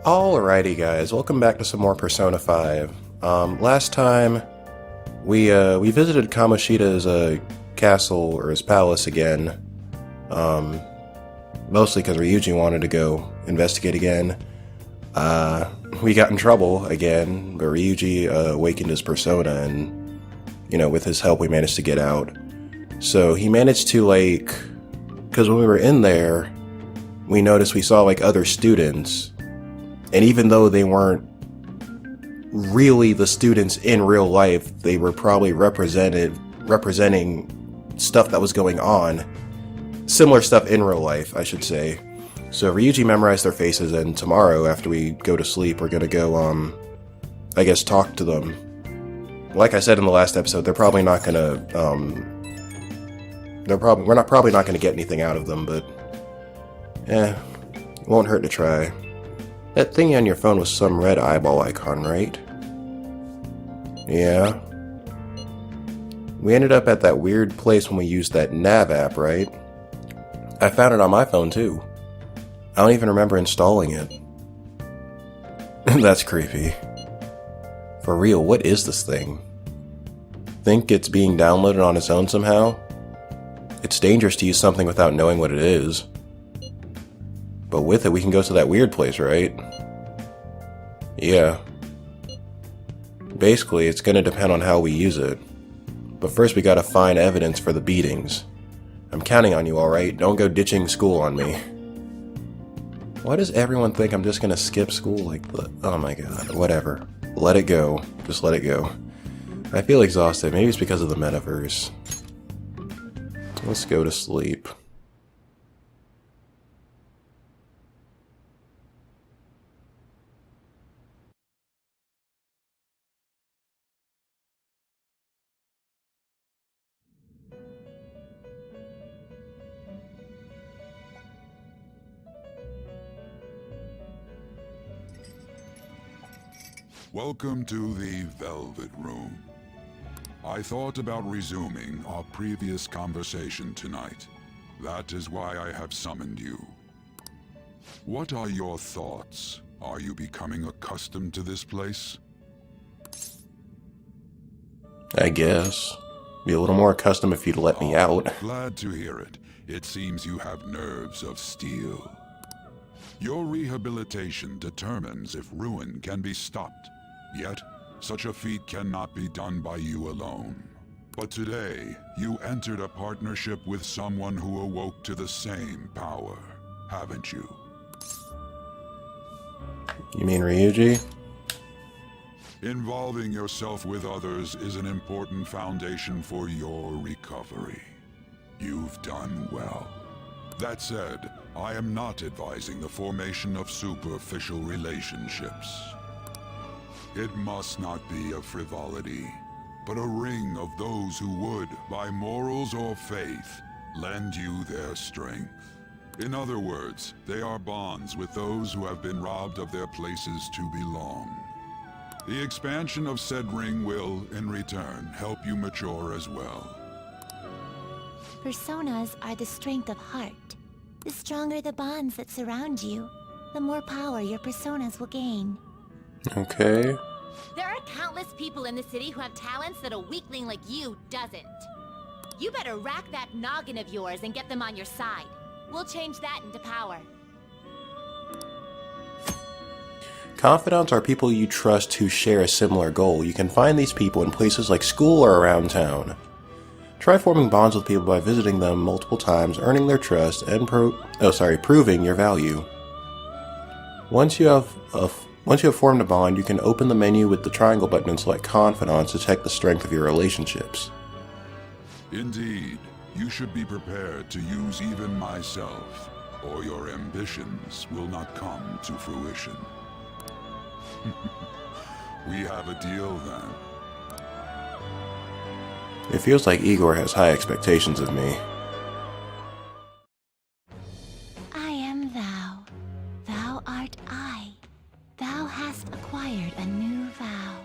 Alrighty guys, welcome back to some more Persona 5. Last time we visited Kamoshida's castle, or his palace again. Mostly because Ryuji wanted to go investigate again. We got in trouble again, but Ryuji awakened his persona and, with his help we managed to get out. So he managed to, because when we were in there, we noticed we saw, other students. And even though they weren't really the students in real life, they were probably representing stuff that was going on. Similar stuff in real life, I should say. So Ryuji memorized their faces, and tomorrow, after we go to sleep, we're gonna go, talk to them. Like I said in the last episode, they're probably not gonna, we're probably not gonna get anything out of them, but, it won't hurt to try. That thingy on your phone was some red eyeball icon, right? Yeah. We ended up at that weird place when we used that nav app, right? I found it on my phone too. I don't even remember installing it. That's creepy. For real, what is this thing? Think it's being downloaded on its own somehow? It's dangerous to use something without knowing what it is. But with it, we can go to that weird place, right? Yeah. Basically, it's gonna depend on how we use it. But first, we gotta find evidence for the beatings. I'm counting on you, alright? Don't go ditching school on me. Why does everyone think I'm just gonna skip school like that? Oh my god, whatever. Let it go. Just let it go. I feel exhausted. Maybe it's because of the metaverse. Let's go to sleep. Welcome to the Velvet Room. I thought about resuming our previous conversation tonight. That is why I have summoned you. What are your thoughts? Are you becoming accustomed to this place? I guess. Be a little more accustomed if you'd let me out. Glad to hear it. It seems you have nerves of steel. Your rehabilitation determines if ruin can be stopped. Yet, such a feat cannot be done by you alone. But today, you entered a partnership with someone who awoke to the same power, haven't you? You mean Ryuji? Involving yourself with others is an important foundation for your recovery. You've done well. That said, I am not advising the formation of superficial relationships. It must not be a frivolity, but a ring of those who would, by morals or faith, lend you their strength. In other words, they are bonds with those who have been robbed of their places to belong. The expansion of said ring will, in return, help you mature as well. Personas are the strength of heart. The stronger the bonds that surround you, the more power your personas will gain. Okay. There are countless people in the city who have talents that a weakling like you doesn't. You better rack that noggin of yours and get them on your side. We'll change that into power. Confidants are people you trust who share a similar goal. You can find these people in places like school or around town. Try forming bonds with people by visiting them multiple times, earning their trust, and proving your value. Once you have formed a bond, you can open the menu with the triangle button and select Confidants to check the strength of your relationships. Indeed, you should be prepared to use even myself, or your ambitions will not come to fruition. We have a deal then. It feels like Igor has high expectations of me. I am thou. Thou art I. Thou hast acquired a new vow.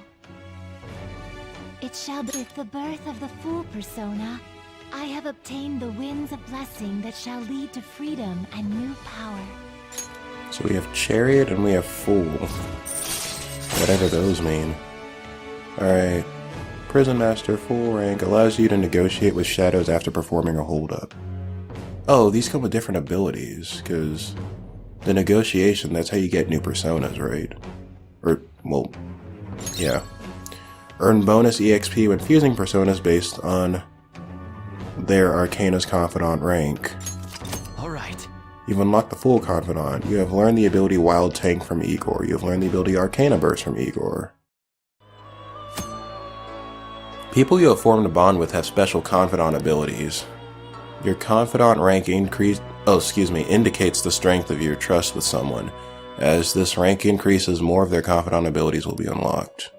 It shall be with the birth of the Fool persona. I have obtained the winds of blessing that shall lead to freedom and new power. So we have Chariot and we have Fool. Whatever those mean. Alright. Prison Master, full rank, allows you to negotiate with shadows after performing a holdup. Oh, these come with different abilities, because the negotiation, that's how you get new personas, right? Or, well, yeah. Earn bonus EXP when fusing personas based on their Arcana's Confidant rank. Alright. You've unlocked the full Confidant. You have learned the ability Wild Tank from Igor. You have learned the ability Arcana Burst from Igor. People you have formed a bond with have special Confidant abilities. Your Confidant rank indicates the strength of your trust with someone. As this rank increases, more of their Confidant abilities will be unlocked.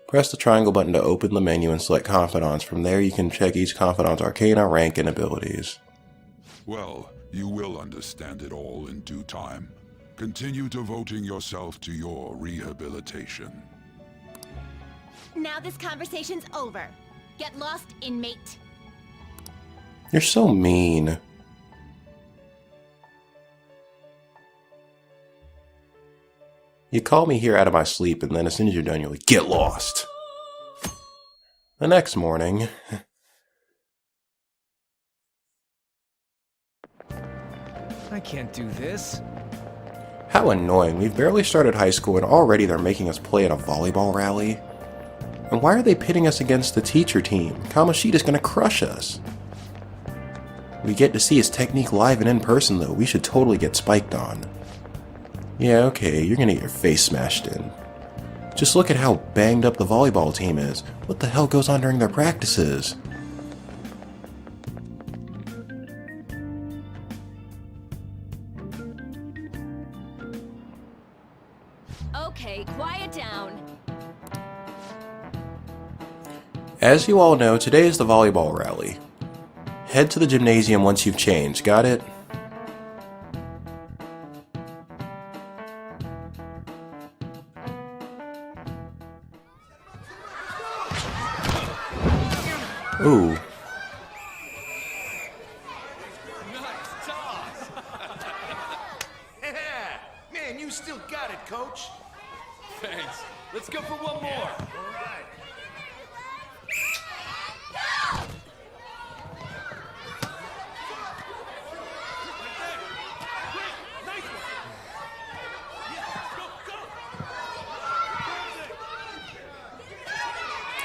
Press the triangle button to open the menu and select Confidants. From there you can check each Confidant's Arcana, rank, and abilities. Well, you will understand it all in due time. Continue devoting yourself to your rehabilitation. Now this conversation's over. Get lost, inmate. You're so mean. You call me here out of my sleep, and then as soon as you're done, you're like, get lost. The next morning... I can't do this. How annoying. We've barely started high school, and already they're making us play at a volleyball rally. And why are they pitting us against the teacher team? Kamoshida's gonna crush us. We get to see his technique live and in person, though. We should totally get spiked on. Yeah, okay, you're gonna get your face smashed in. Just look at how banged up the volleyball team is. What the hell goes on during their practices? Okay, quiet down. As you all know, today is the volleyball rally. Head to the gymnasium once you've changed, got it? Ooh. Nice toss! Yeah! Man, you still got it, coach! Thanks. Let's go for one more.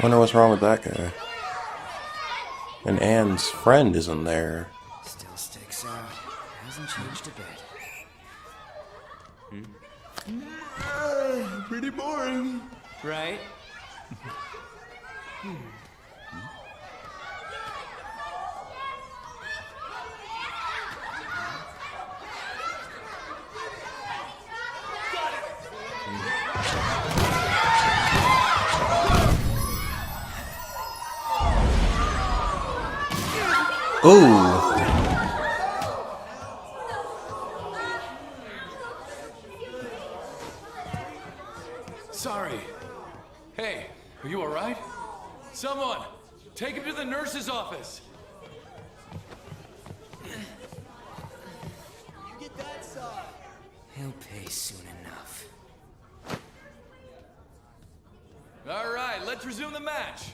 Wonder what's wrong with that guy. And Ann's friend isn't there. Still sticks out. Hasn't changed a bit. Pretty boring. Right? Ooh. Sorry. Hey, are you alright? Someone, take him to the nurse's office. He'll pay soon enough. Alright, let's resume the match.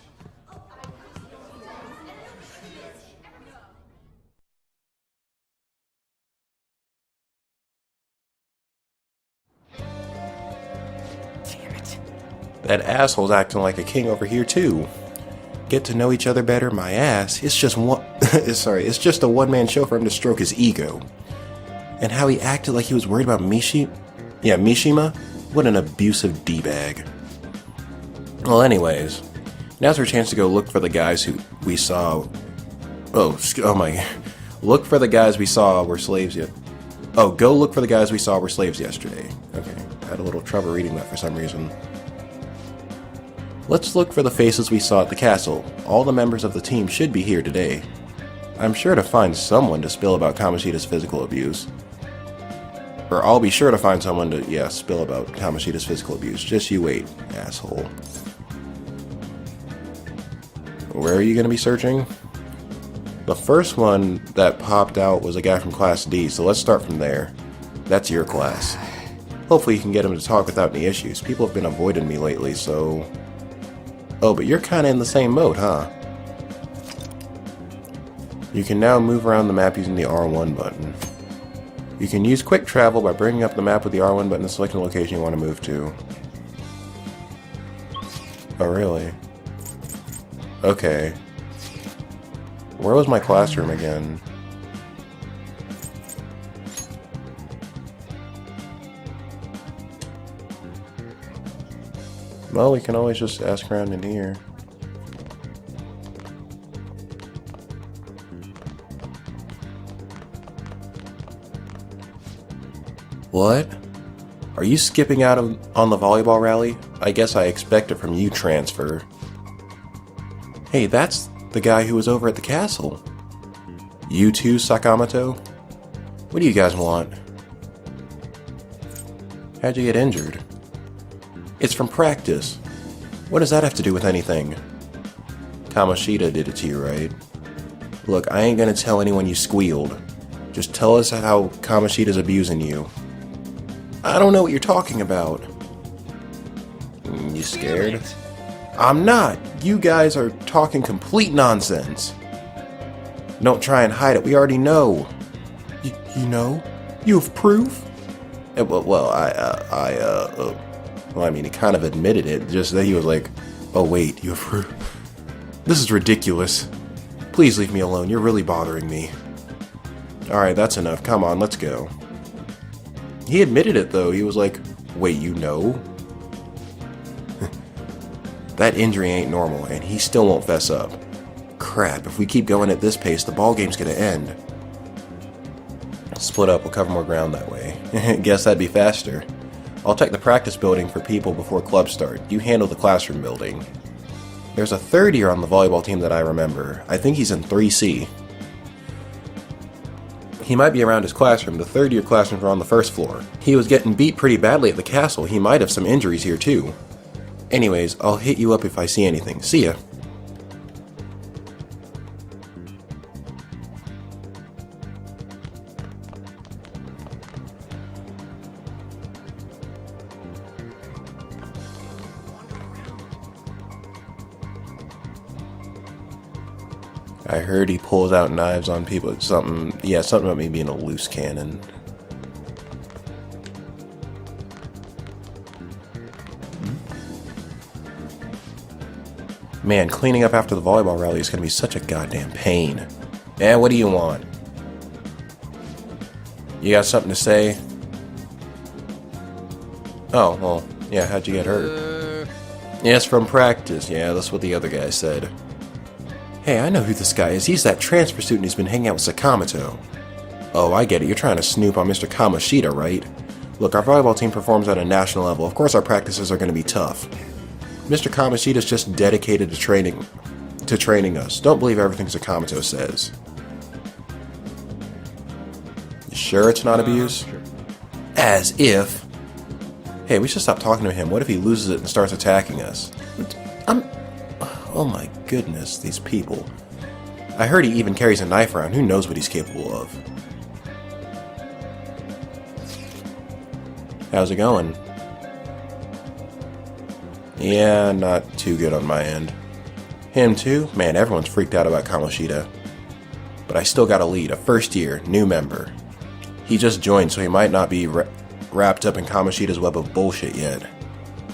Damn it. That asshole's acting like a king over here too. Get to know each other better, my ass. It's just one it's just a one-man show for him to stroke his ego. And how he acted like he was worried about Mishima? What an abusive D-bag. Well, anyways, now's our chance to go look for the guys who we saw. Oh my. Look for the guys we saw were slaves yet. Oh, go look for the guys we saw were slaves yesterday. Okay, I had a little trouble reading that for some reason. Let's look for the faces we saw at the castle. All the members of the team should be here today. I'm sure to find someone to spill about Kamoshida's physical abuse. Or I'll be sure to find someone to, spill about Kamoshida's physical abuse. Just you wait, asshole. Where are you going to be searching? The first one that popped out was a guy from Class D, so let's start from there. That's your class. Hopefully you can get him to talk without any issues. People have been avoiding me lately, so... Oh, but you're kinda in the same mode, huh? You can now move around the map using the R1 button. You can use quick travel by bringing up the map with the R1 button and selecting the location you want to move to. Oh, really? Okay. Where was my classroom again? Well, we can always just ask around in here. What? Are you skipping out on the volleyball rally? I guess I expect it from you, transfer. Hey, that's the guy who was over at the castle. You too, Sakamoto? What do you guys want? How'd you get injured? It's from practice. What does that have to do with anything? Kamoshida did it to you, right? Look, I ain't gonna tell anyone you squealed. Just tell us how Kamoshida's abusing you. I don't know what you're talking about. You scared? I'm not. You guys are talking complete nonsense. Don't try and hide it. We already know. You know? You have proof? Well, I mean, he kind of admitted it. Just that he was like, oh wait, you have proof? This is ridiculous. Please leave me alone. You're really bothering me. Alright, that's enough. Come on, let's go. He admitted it though. He was like, wait, you know? That injury ain't normal, and he still won't fess up. Crap, if we keep going at this pace, the ball game's gonna end. Split up, we'll cover more ground that way. Guess that'd be faster. I'll check the practice building for people before clubs start. You handle the classroom building. There's a third year on the volleyball team that I remember. I think he's in 3C. He might be around his classroom. The third year classrooms are on the first floor. He was getting beat pretty badly at the castle. He might have some injuries here too. Anyways, I'll hit you up if I see anything. See ya. I heard he pulls out knives on people. Something about me being a loose cannon. Man, cleaning up after the volleyball rally is going to be such a goddamn pain. Man, what do you want? You got something to say? Oh, well, yeah, how'd you get hurt? Yes, from practice. Yeah, that's what the other guy said. Hey, I know who this guy is. He's that transfer student who's been hanging out with Sakamoto. Oh, I get it. You're trying to snoop on Mr. Kamoshida, right? Look, our volleyball team performs at a national level. Of course our practices are going to be tough. Mr. Kamoshida's just dedicated to training us. Don't believe everything Sakamoto says. You sure it's not abuse? Sure. As if. Hey, we should stop talking to him. What if he loses it and starts attacking us? Oh my goodness, these people. I heard he even carries a knife around. Who knows what he's capable of? How's it going? Yeah, not too good on my end. Him too? Man, everyone's freaked out about Kamoshida. But I still got a lead, a first year, new member. He just joined, so he might not be wrapped up in Kamoshida's web of bullshit yet.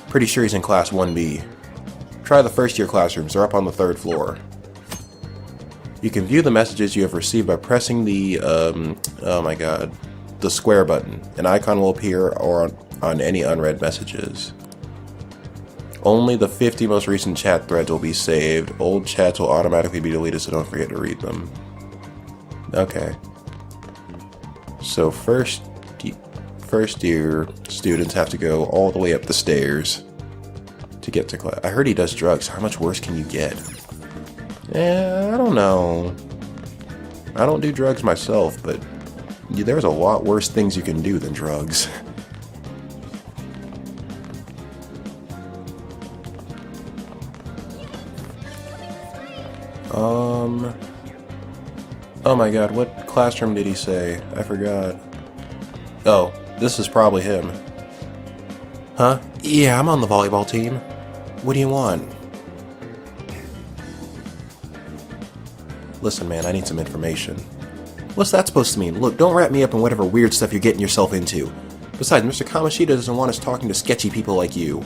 Pretty sure he's in class 1B. Try the first year classrooms, they're up on the 3rd floor. You can view the messages you have received by pressing the, the square button. An icon will appear on any unread messages. Only the 50 most recent chat threads will be saved. Old chats will automatically be deleted, so don't forget to read them. Okay. So first year students have to go all the way up the stairs to get to class. I heard he does drugs. How much worse can you get? Yeah, I don't know. I don't do drugs myself, but there's a lot worse things you can do than drugs. Oh my god, what classroom did he say? I forgot. Oh, This is probably him. Huh? Yeah, I'm on the volleyball team. What do you want? Listen, man, I need some information. What's that supposed to mean? Look, don't wrap me up in whatever weird stuff you're getting yourself into. Besides, Mr. Kamoshida doesn't want us talking to sketchy people like you.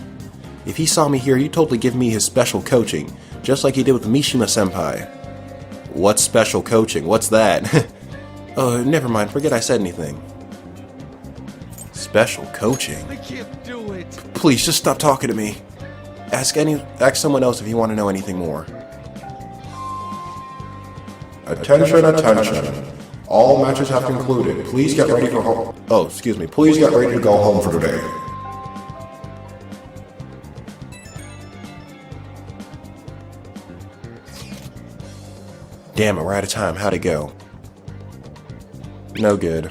If he saw me here, he'd totally give me his special coaching, just like he did with Mishima-senpai. What's special coaching? What's that? Oh, never mind. Forget I said anything. Special coaching? I can't do it. Please, just stop talking to me. Ask someone else if you want to know anything more. Attention, attention. All matches have concluded. Please get ready for home. Oh, excuse me. Please get ready to go home for today. Damn it, we're out of time. How'd it go? No good.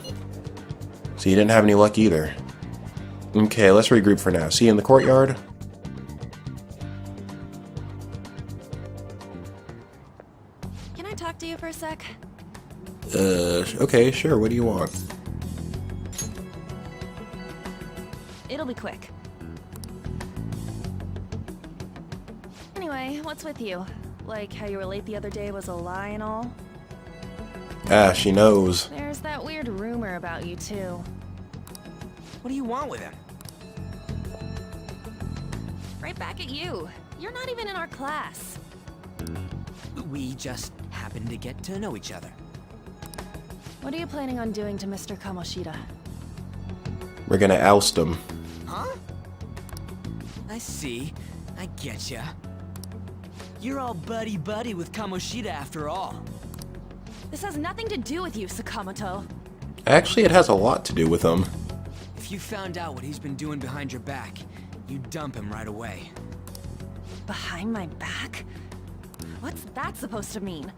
So you didn't have any luck either. Okay, let's regroup for now. See you in the courtyard? Can I talk to you for a sec? Okay, sure. What do you want? It'll be quick. Anyway, what's with you? Like how you were late the other day was a lie and all? Ah, she knows. There's that weird rumor about you too. What do you want with him? Right back at you. You're not even in our class. We just happen to get to know each other. What are you planning on doing to Mr. Kamoshida? We're gonna oust him. Huh? I see. I getcha. You're all buddy-buddy with Kamoshida after all. This has nothing to do with you, Sakamoto. Actually, it has a lot to do with him. If you found out what he's been doing behind your back, you'd dump him right away. Behind my back? What's that supposed to mean?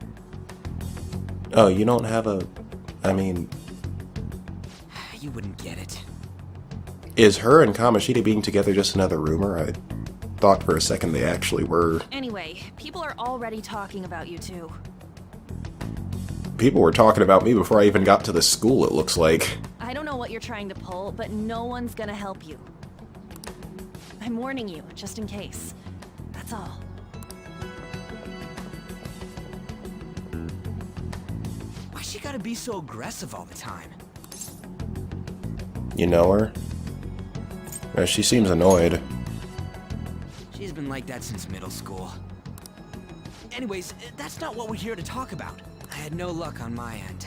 Oh, you don't have a... I mean... You wouldn't get it. Is her and Kamoshida being together just another rumor? I thought for a second they actually were. Anyway, people are already talking about you two. People were talking about me before I even got to the school, it looks like. I don't know what you're trying to pull, but no one's gonna help you. I'm warning you, just in case. That's all. Why she gotta be so aggressive all the time? You know her? She seems annoyed. She's been like that since middle school. Anyways, that's not what we're here to talk about. I had no luck on my end.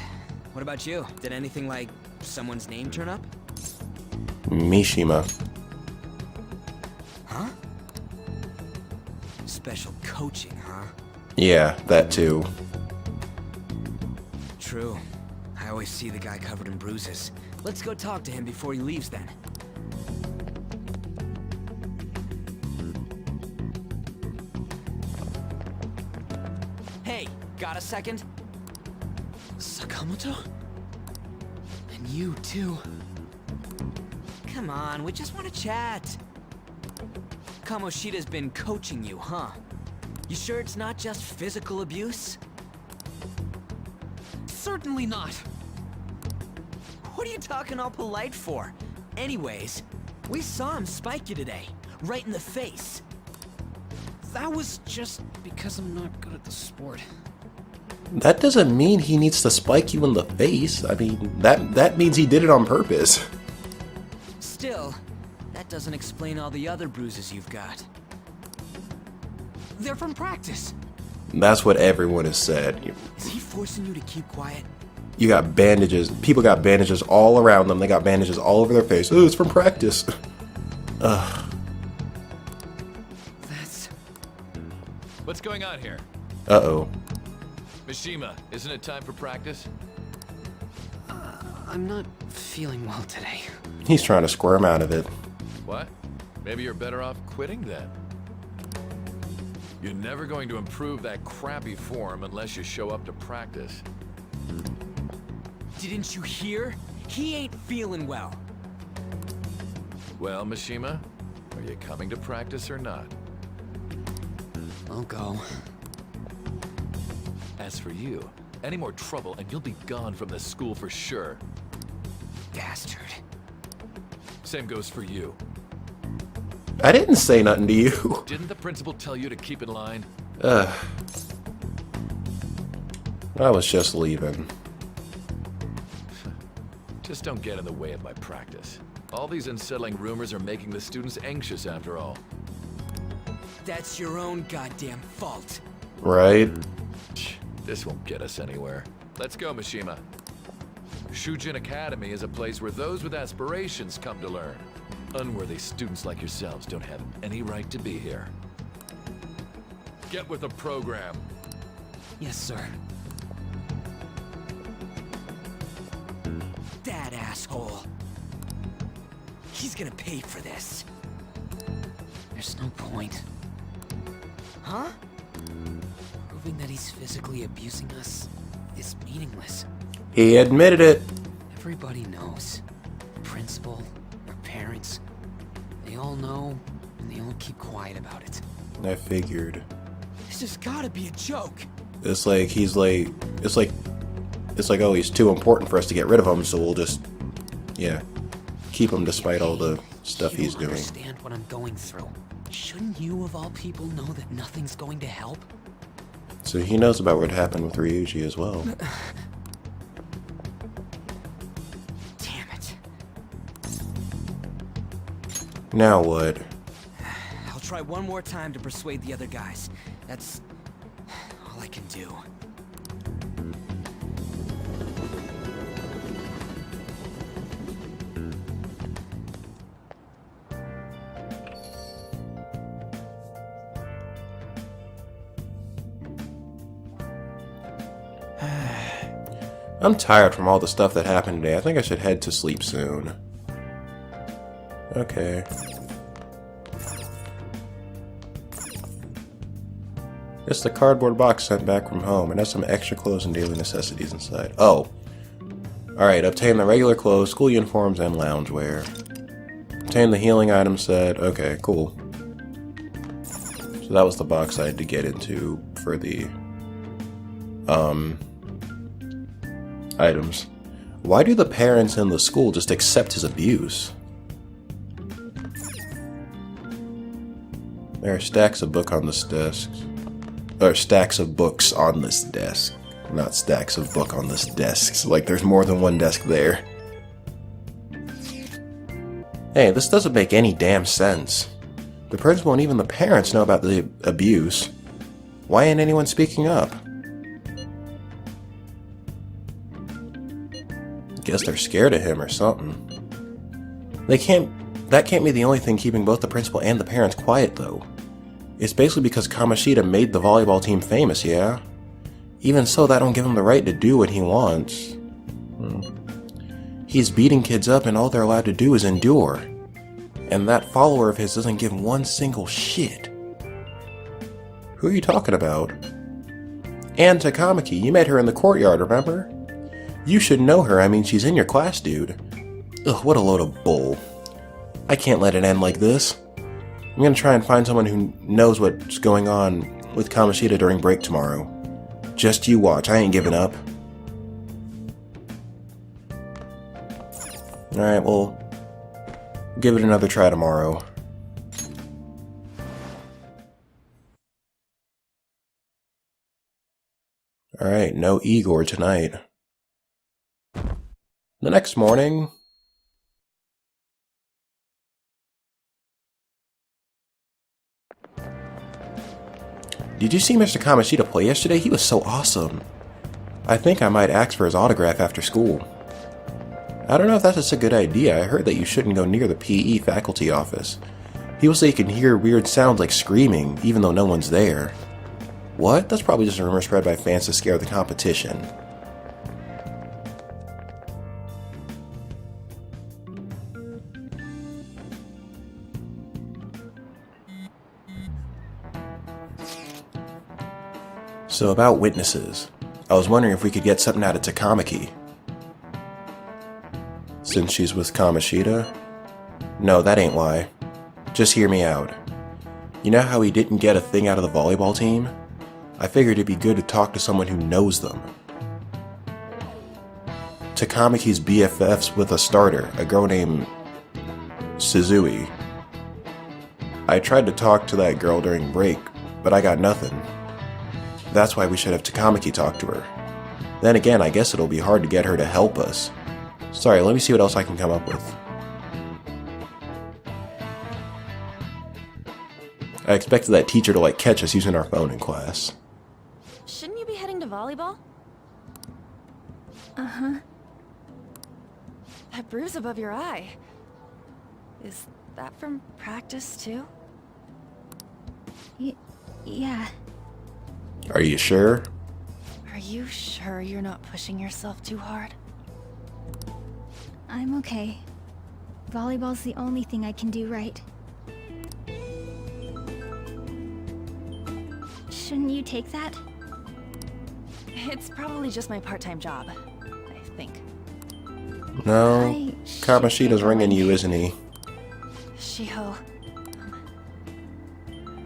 What about you? Did anything like someone's name turn up? Mishima. Huh? Special coaching, huh? Yeah, that too. True. I always see the guy covered in bruises. Let's go talk to him before he leaves then. Hey, got a second? Sakamoto? And you too. Come on, we just want to chat. Kamoshida's been coaching you, huh? You sure it's not just physical abuse? Certainly not. What are you talking all polite for? Anyways, we saw him spike you today, right in the face. That was just because I'm not good at the sport. That doesn't mean he needs to spike you in the face. I mean, that means he did it on purpose. Still, that doesn't explain all the other bruises you've got. They're from practice. That's what everyone has said. Is he forcing you to keep quiet? You got bandages. People got bandages all around them. They got bandages all over their face. Oh, it's from practice. Ugh. That's... What's going on here? Uh-oh. Mishima, isn't it time for practice? I'm not feeling well today. He's trying to squirm out of it. What? Maybe you're better off quitting then. You're never going to improve that crappy form unless you show up to practice. Didn't you hear? He ain't feeling well. Well, Mishima, are you coming to practice or not? I'll go. As for you, any more trouble and you'll be gone from this school for sure. Bastard. Same goes for you. I didn't say nothing to you. Didn't the principal tell you to keep in line? I was just leaving. Just don't get in the way of my practice. All these unsettling rumors are making the students anxious after all. That's your own goddamn fault. Right? This won't get us anywhere. Let's go, Mishima. Shujin Academy is a place where those with aspirations come to learn. Unworthy students like yourselves don't have any right to be here. Get with the program. Yes, sir. That asshole. He's gonna pay for this. There's no point. Huh? Proving that he's physically abusing us is meaningless. He admitted it. Everybody knows. Principal, our parents, they all know, and they all keep quiet about it. I figured. This has gotta be a joke. It's like he's like, it's like, oh, he's too important for us to get rid of him, so we'll just, yeah, keep him despite all the stuff he's doing. You don't understand what I'm going through. Shouldn't you, of all people, know that nothing's going to help? So he knows about what happened with Ryuji as well. Damn it. Now what? I'll try one more time to persuade the other guys. That's all I can do. I'm tired from all the stuff that happened today. I think I should head to sleep soon. Okay. It's the cardboard box sent back from home. It has some extra clothes and daily necessities inside. Oh. Alright, obtain the regular clothes, school uniforms, and loungewear. Obtain the healing item set. Okay, cool. So that was the box I had to get into for the items. Why do the parents in the school just accept his abuse? There are stacks of books on this desk. Or stacks of books on this desk. Not stacks of book on this desk. Like there's more than one desk there. Hey, this doesn't make any damn sense. The principal and even the parents know about the abuse. Why ain't anyone speaking up? Guess they're scared of him or something. That can't be the only thing keeping both the principal and the parents quiet, though. It's basically because Kamoshida made the volleyball team famous, yeah? Even so, that don't give him the right to do what he wants. He's beating kids up and all they're allowed to do is endure. And that follower of his doesn't give one single shit. Who are you talking about? Ann Takamaki, you met her in the courtyard, remember? You should know her, I mean she's in your class, dude. Ugh, what a load of bull. I can't let it end like this. I'm gonna try and find someone who knows what's going on with Kamoshida during break tomorrow. Just you watch, I ain't giving up. Alright, well, give it another try tomorrow. Alright, no Igor tonight. The next morning... Did you see Mr. Kamoshida play yesterday? He was so awesome. I think I might ask for his autograph after school. I don't know if that's a good idea. I heard that you shouldn't go near the PE faculty office. People say you can hear weird sounds like screaming, even though no one's there. What? That's probably just a rumor spread by fans to scare the competition. So about witnesses, I was wondering if we could get something out of Takamaki. Since she's with Kamoshida? No, that ain't why. Just hear me out. You know how he didn't get a thing out of the volleyball team? I figured it'd be good to talk to someone who knows them. Takamaki's BFF's with a starter, a girl named Suzui. I tried to talk to that girl during break, but I got nothing. That's why we should have Takamaki talk to her. Then again, I guess it'll be hard to get her to help us. Sorry, let me see what else I can come up with. I expected that teacher to like catch us using our phone in class. Shouldn't you be heading to volleyball? Uh-huh. That bruise above your eye. Is that from practice too? Yeah. Are you sure? Are you sure you're not pushing yourself too hard? I'm okay. Volleyball's the only thing I can do right. Shouldn't you take that? It's probably just my part-time job, I think. No. Kamoshida's ringing you, isn't he? Shiho.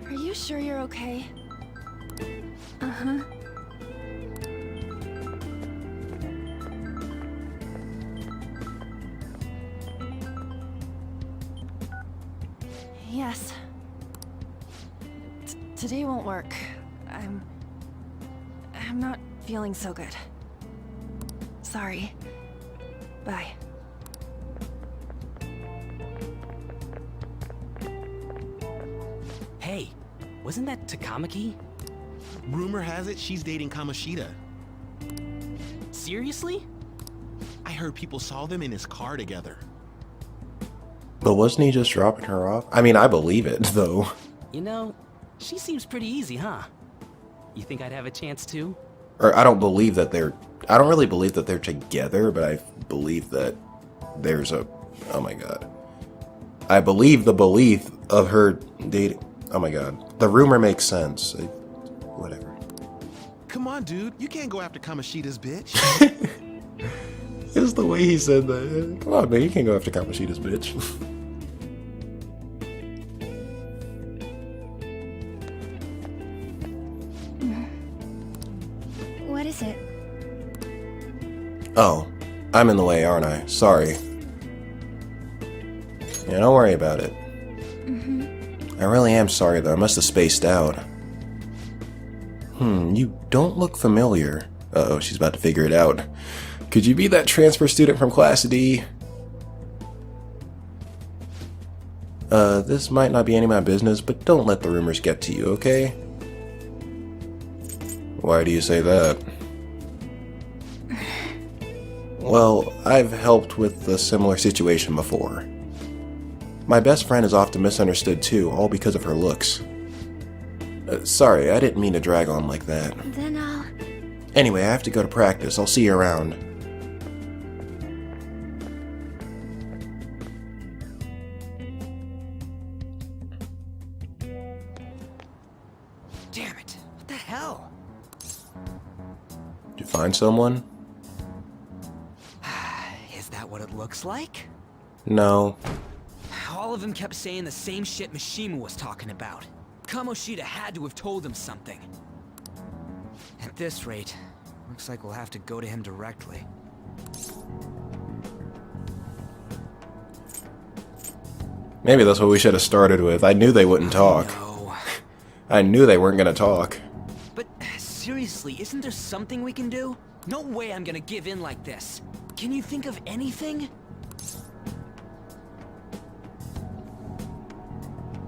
Are you sure you're okay? Uh-huh. Yes. Today won't work. I'm not feeling so good. Sorry. Bye. Hey, wasn't that Takamaki? Rumor has it she's dating Kamoshida. Seriously? I heard people saw them in his car together. But wasn't he just dropping her off? I mean, I believe it, though. You know, she seems pretty easy, huh? You think I'd have a chance too? Or I don't believe that they're... I don't really believe that they're together, but I believe that there's a... Oh my god. I believe the belief of her dating... Oh my god. The rumor makes sense. Whatever. Come on, dude. You can't go after Kamoshida's bitch. It's the way he said that. Come on, man. You can't go after Kamoshida's bitch. What is it? Oh. I'm in the way, aren't I? Sorry. Yeah, don't worry about it. I really am sorry, though. I must have spaced out. You don't look familiar. Uh-oh, she's about to figure it out. Could you be that transfer student from Class D? This might not be any of my business, but don't let the rumors get to you, okay? Why do you say that? Well, I've helped with a similar situation before. My best friend is often misunderstood too, all because of her looks. Sorry, I didn't mean to drag on like that. Then I'll... Anyway, I have to go to practice. I'll see you around. Damn it. What the hell? Did you find someone? Is that what it looks like? No. All of them kept saying the same shit Mishima was talking about. Kamoshida had to have told him something. At this rate, looks like we'll have to go to him directly. Maybe that's what we should have started with. I knew they wouldn't talk. No. I knew they weren't gonna talk. But seriously, isn't there something we can do? No way I'm gonna give in like this. Can you think of anything?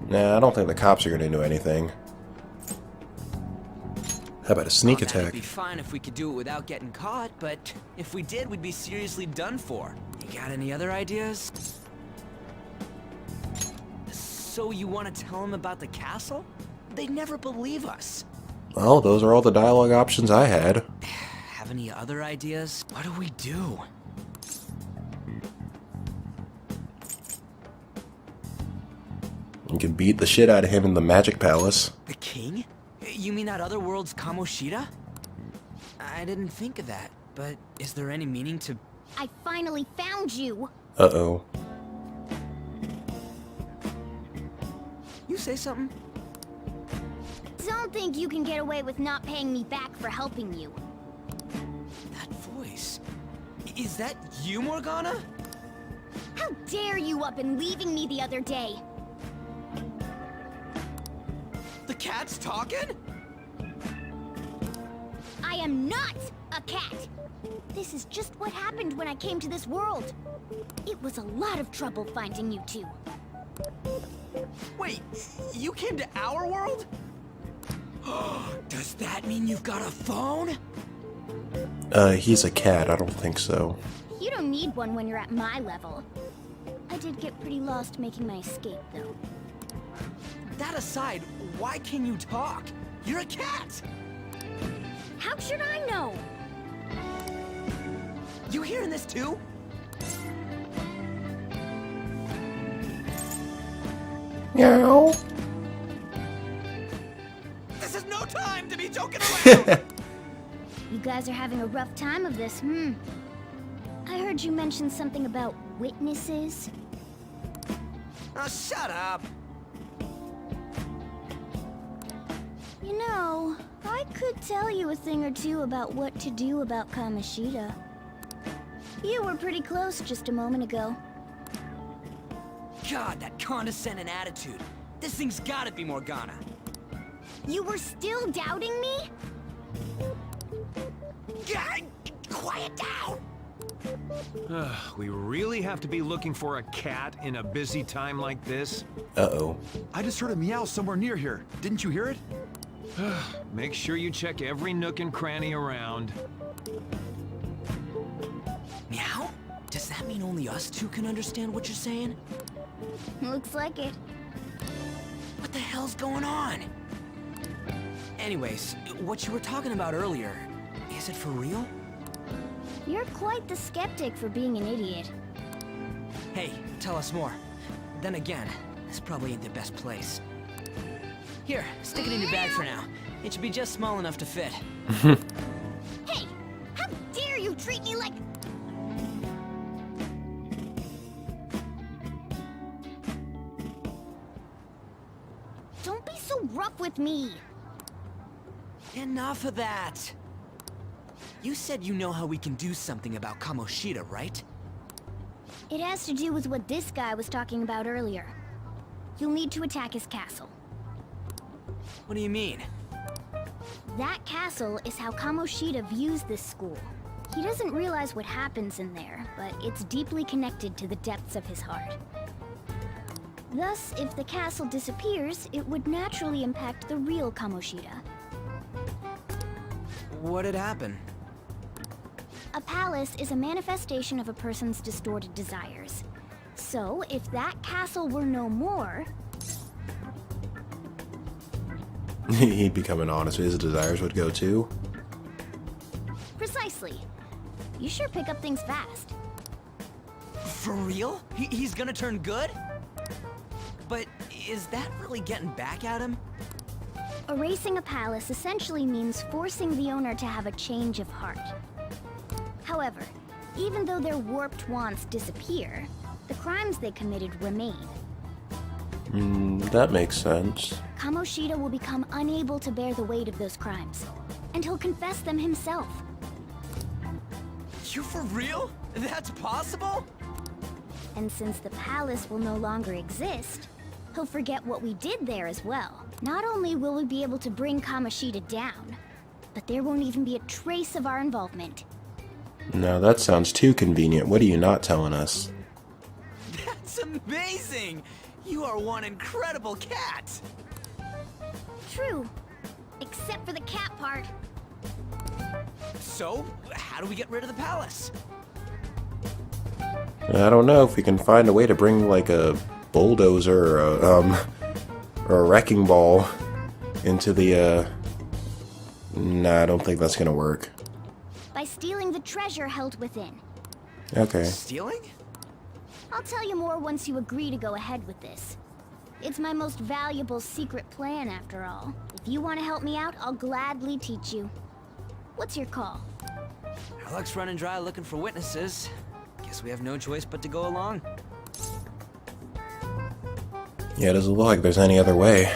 Nah, I don't think the cops are gonna do anything. How about a sneak That'd attack? be fine if we could do it without getting caught, but if we did, we'd be seriously done for. You got any other ideas? So you want to tell them about the castle? They'd never believe us. Well, those are all the dialogue options I had. Have any other ideas? What do we do? You can beat the shit out of him in the Magic Palace. The king? You mean that other world's Kamoshida? I didn't think of that, but is there any meaning to... I finally found you! Uh-oh. You say something? Don't think you can get away with not paying me back for helping you. That voice... Is that you, Morgana? How How dare you up and leaving me the other day? The cat's talking? I am not a cat! This is just what happened when I came to this world. It was a lot of trouble finding you two. Wait, you came to our world? Does that mean you've got a phone? He's a cat. I don't think so. You don't need one when you're at my level. I did get pretty lost making my escape, though. That aside, why can you talk? You're a cat! How should I know? You hearing this too? Meow. This is no time to be joking around! You guys are having a rough time of this, hmm? I heard you mention something about witnesses. Oh, shut up! You know, I could tell you a thing or two about what to do about Kamoshida. You were pretty close just a moment ago. God, that condescending attitude. This thing's gotta be Morgana. You were still doubting me? God, quiet down! We really have to be looking for a cat in a busy time like this? Uh-oh. I just heard a meow somewhere near here. Didn't you hear it? Make sure you check every nook and cranny around. Meow? Does that mean only us two can understand what you're saying? Looks like it. What the hell's going on? Anyways, what you were talking about earlier, is it for real? You're quite the skeptic for being an idiot. Hey, tell us more. Then again, this probably ain't the best place. Here, stick it in your bag for now. It should be just small enough to fit. Hey! How dare you treat me like... Don't be so rough with me! Enough of that! You said you know how we can do something about Kamoshida, right? It has to do with what this guy was talking about earlier. You'll need to attack his castle. What do you mean? That castle is how Kamoshida views this school. He doesn't realize what happens in there, but it's deeply connected to the depths of his heart. Thus, if the castle disappears, it would naturally impact the real Kamoshida. What'd happen? A palace is a manifestation of a person's distorted desires. So, if that castle were no more... He'd become an honest. His desires would go too. Precisely. You sure pick up things fast. For real? He's gonna turn good? But is that really getting back at him? Erasing a palace essentially means forcing the owner to have a change of heart. However, even though their warped wants disappear, the crimes they committed remain. That makes sense. Kamoshida will become unable to bear the weight of those crimes, and he'll confess them himself. You for real? That's possible? And since the palace will no longer exist, he'll forget what we did there as well. Not only will we be able to bring Kamoshida down, but there won't even be a trace of our involvement. No, that sounds too convenient. What are you not telling us? That's amazing! You are one incredible cat! True. Except for the cat part. So, how do we get rid of the palace? I don't know if we can find a way to bring like a bulldozer or a wrecking ball into the Nah, I don't think that's gonna work. By stealing the treasure held within. Okay. Stealing? I'll tell you more once you agree to go ahead with this. It's my most valuable secret plan, after all. If you want to help me out, I'll gladly teach you. What's your call? Our luck's running dry looking for witnesses. Guess we have no choice but to go along. Yeah, it doesn't look like there's any other way.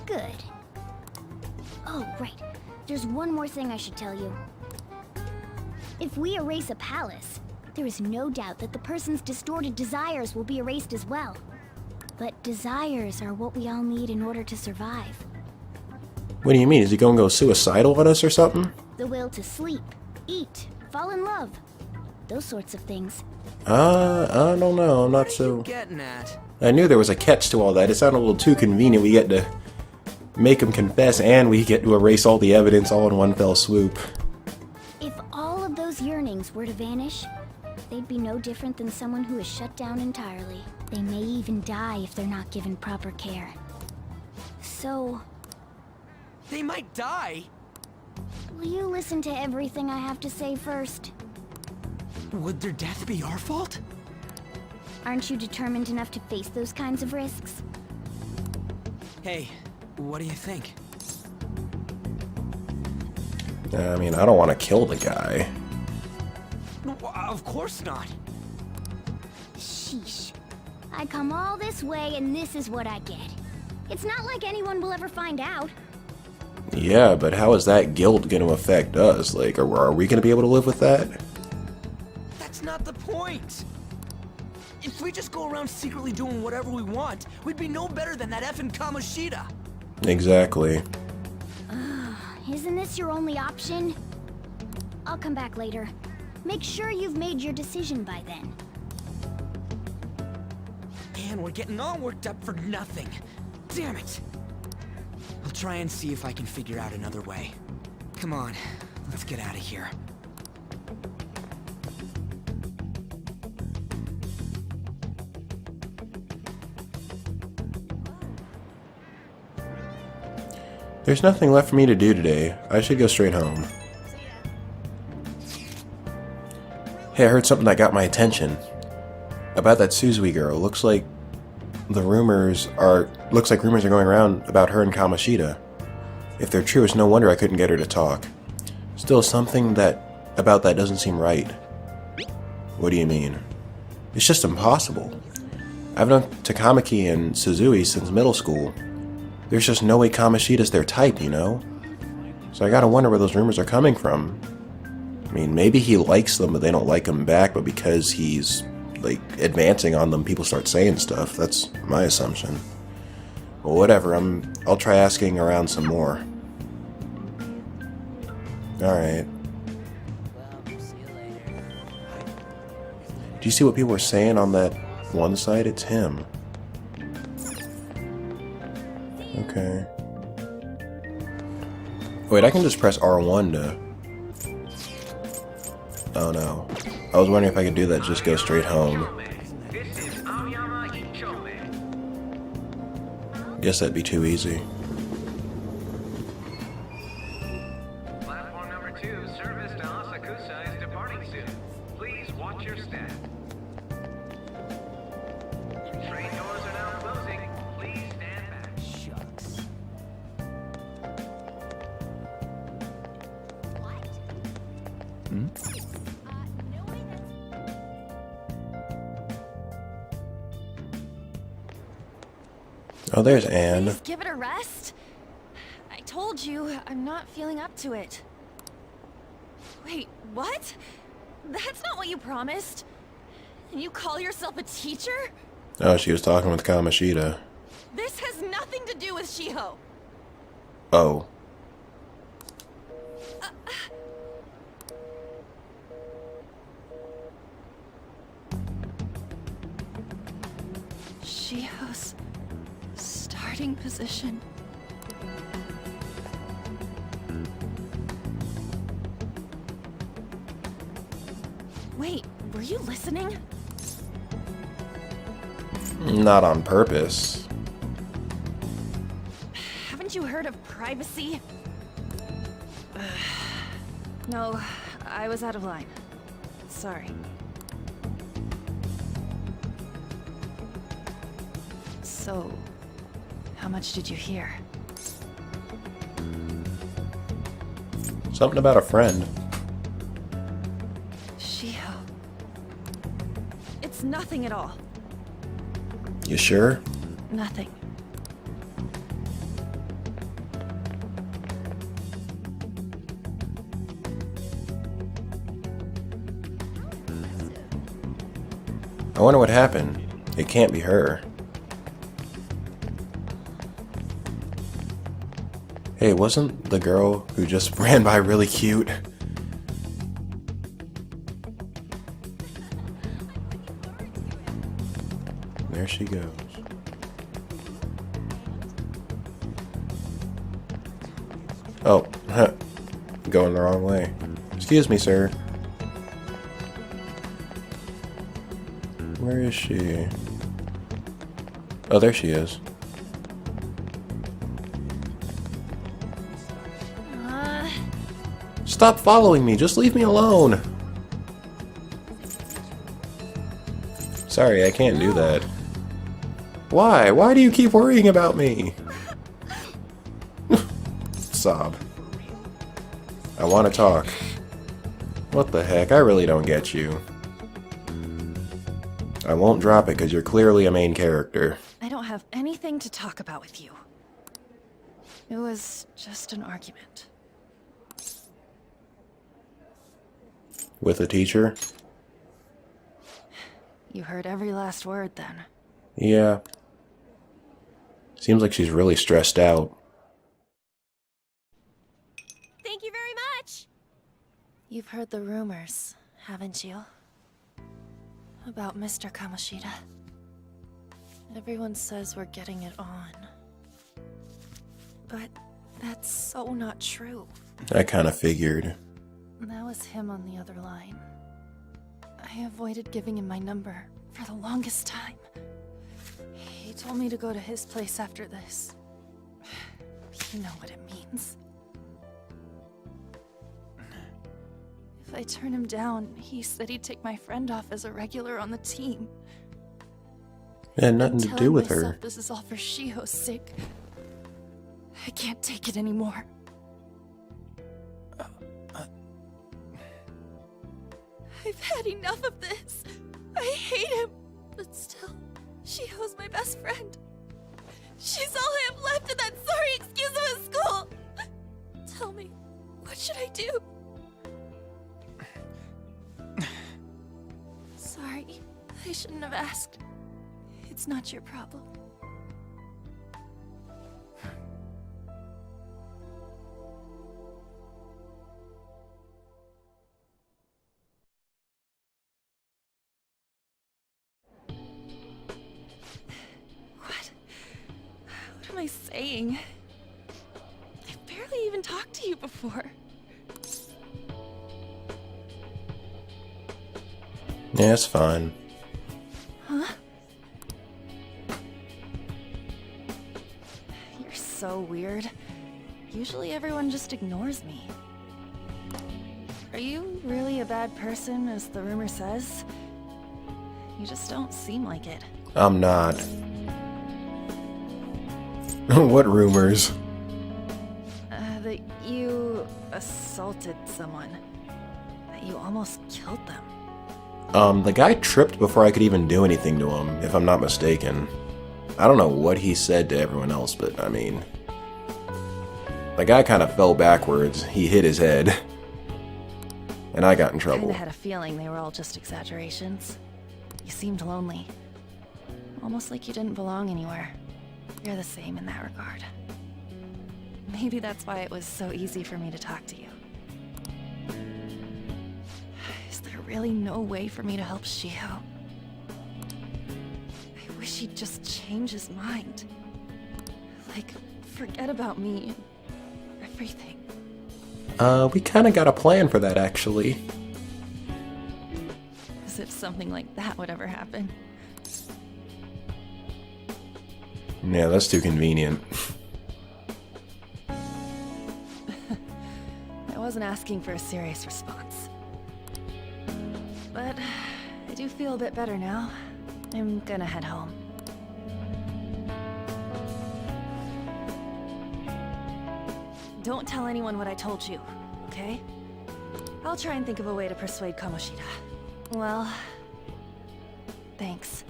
Good. Oh, right. There's one more thing I should tell you. If we erase a palace, There is no doubt that the person's distorted desires will be erased as well. But desires are what we all need in order to survive. What do you mean? Is he gonna go suicidal on us or something? The will to sleep, eat, fall in love. Those sorts of things. I don't know. I'm not so... Getting at? I knew there was a catch to all that. It sounded a little too convenient. We get to make him confess and we get to erase all the evidence all in one fell swoop. If all of those yearnings were to vanish, they'd be no different than someone who is shut down entirely. They may even die if they're not given proper care. So... They might die? will you listen to everything I have to say first? Would their death be our fault? Aren't you determined enough to face those kinds of risks? Hey, what do you think? I mean, I don't want to kill the guy. Of course not. Sheesh. I come all this way and this is what I get. It's not like anyone will ever find out. Yeah, but how is that guilt going to affect us? Like, are we going to be able to live with that? That's not the point. If we just go around secretly doing whatever we want, we'd be no better than that effing Kamoshida. Exactly. Isn't this your only option? I'll come back later. Make sure you've made your decision by then. Man, we're getting all worked up for nothing. Damn it. I'll try and see if I can figure out another way. Come on, let's get out of here. There's nothing left for me to do today. I should go straight home. Hey, I heard something that got my attention. About that Suzui girl. Looks like rumors are going around about her and Kamoshida. If they're true, it's no wonder I couldn't get her to talk. Still, something about that doesn't seem right. What do you mean? It's just impossible. I've known Takamaki and Suzui since middle school. There's just no way Kamoshida's their type, you know? So I gotta wonder where those rumors are coming from. I mean, maybe he likes them, but they don't like him back, but because he's, like, advancing on them, people start saying stuff. That's my assumption. Well, whatever, I'll try asking around some more. Alright. Do you see what people were saying on that one side? It's him. Okay. Wait, I can just press R1 to... Oh no. I was wondering if I could do that, just go straight home. Guess that'd be too easy. Platform number 2, service to Asakusa is departing soon. Please watch your step. Train doors are now closing. Please stand back. Shucks. Oh, there's Ann. Please give it a rest. I told you, I'm not feeling up to it. Wait, what? That's not what you promised. And you call yourself a teacher? Oh, she was talking with Kamoshida. This has nothing to do with Shiho. Oh. Shiho's starting position. Wait, were you listening? Not on purpose. Haven't you heard of privacy? No, I was out of line. Sorry. So, how much did you hear? Something about a friend. Shiho. It's nothing at all. You sure? Nothing. wonder what happened. It can't be her. Hey, wasn't the girl who just ran by really cute? There she goes. Oh, going the wrong way. Excuse me, sir. Where is she? Oh, there she is. Stop following me, just leave me alone. Sorry, I can't do that. Why? Why do you keep worrying about me? Sob. I want to talk. What the heck? I really don't get you. I won't drop it because you're clearly a main character. I don't have anything to talk about with you. It was just an argument. With a teacher? You heard every last word then. Yeah. Seems like she's really stressed out. Thank you very much! You've heard the rumors, haven't you? About Mr. Kamoshida. Everyone says we're getting it on. But that's so not true. I kind of figured. That was him on the other line. I avoided giving him my number for the longest time. He told me to go to his place after this. You know what it means. If I turn him down, he said he'd take my friend off as a regular on the team. It had nothing to do with her. This is all for Shiho's sake. I can't take it anymore. I've had enough of this. I hate him. But still, Shiho's my best friend. She's all I have left in that sorry excuse of a school. Tell me, what should I do? Sorry, I shouldn't have asked. It's not your problem. What am I saying? I've barely even talked to you before. Yeah, it's fine. Huh? You're so weird. Usually everyone just ignores me. Are you really a bad person, as the rumor says? You just don't seem like it. I'm not. What rumors? That you assaulted someone. That you almost killed them. The guy tripped before I could even do anything to him, if I'm not mistaken. I don't know what he said to everyone else, but I mean... The guy kind of fell backwards. He hit his head. And I got in I trouble. kinda had a feeling they were all just exaggerations. You seemed lonely. Almost like you didn't belong anywhere. You're the same in that regard. Maybe that's why it was so easy for me to talk to you. Is there really no way for me to help Shiho? I wish he'd just change his mind. Like, forget about me and everything. We kinda got a plan for that, actually. As if something like that would ever happen. Yeah, that's too convenient. I wasn't asking for a serious response. But I do feel a bit better now. I'm gonna head home. Don't tell anyone what I told you, okay? I'll try and think of a way to persuade Kamoshida. Well, thanks.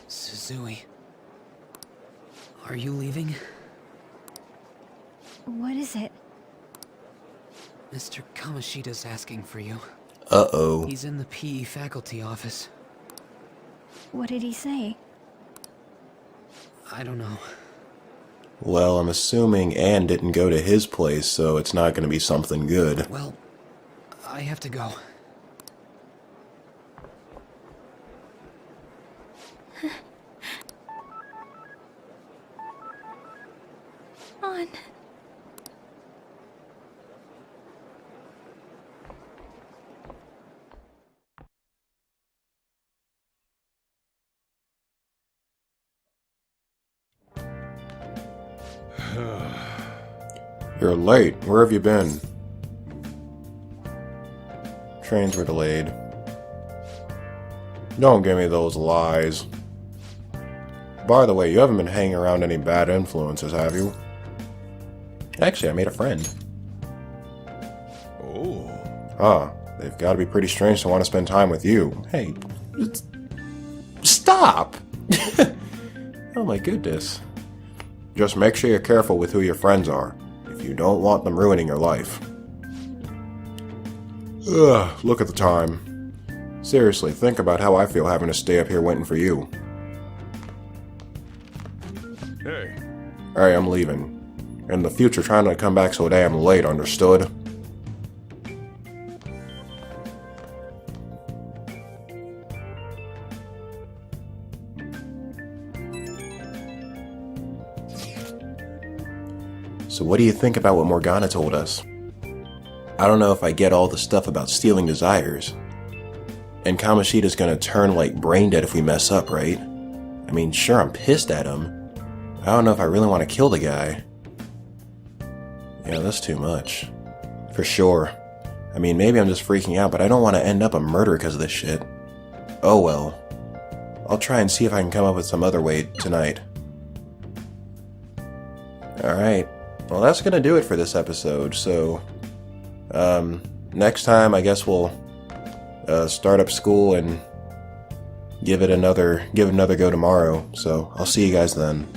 Suzui. Are you leaving? What is it? Mr. Kamoshida's asking for you. Uh-oh. He's in the PE faculty office. What did he say? I don't know. Well, I'm assuming Ann didn't go to his place, so it's not going to be something good. Well, I have to go. On. You're late. Where have you been? Trains were delayed. Don't give me those lies. By the way, you haven't been hanging around any bad influences, have you? Actually, I made a friend. Oh. Ah, they've got to be pretty strange to want to spend time with you. Hey, stop! Oh my goodness. Just make sure you're careful with who your friends are, if you don't want them ruining your life. Ugh, look at the time. Seriously, think about how I feel having to stay up here waiting for you. Hey. Alright, I'm leaving. In the future, trying to come back so damn late, understood? So what do you think about what Morgana told us? I don't know if I get all the stuff about stealing desires. And Kamoshida's gonna turn like brain dead if we mess up, right? I mean, sure, I'm pissed at him. I don't know if I really want to kill the guy. Yeah, that's too much. For sure. I mean, maybe I'm just freaking out, but I don't want to end up a murderer because of this shit. Oh well. I'll try and see if I can come up with some other way tonight. Alright. Well, that's gonna do it for this episode, so... next time, I guess we'll... start up school and... give it another go tomorrow, so I'll see you guys then.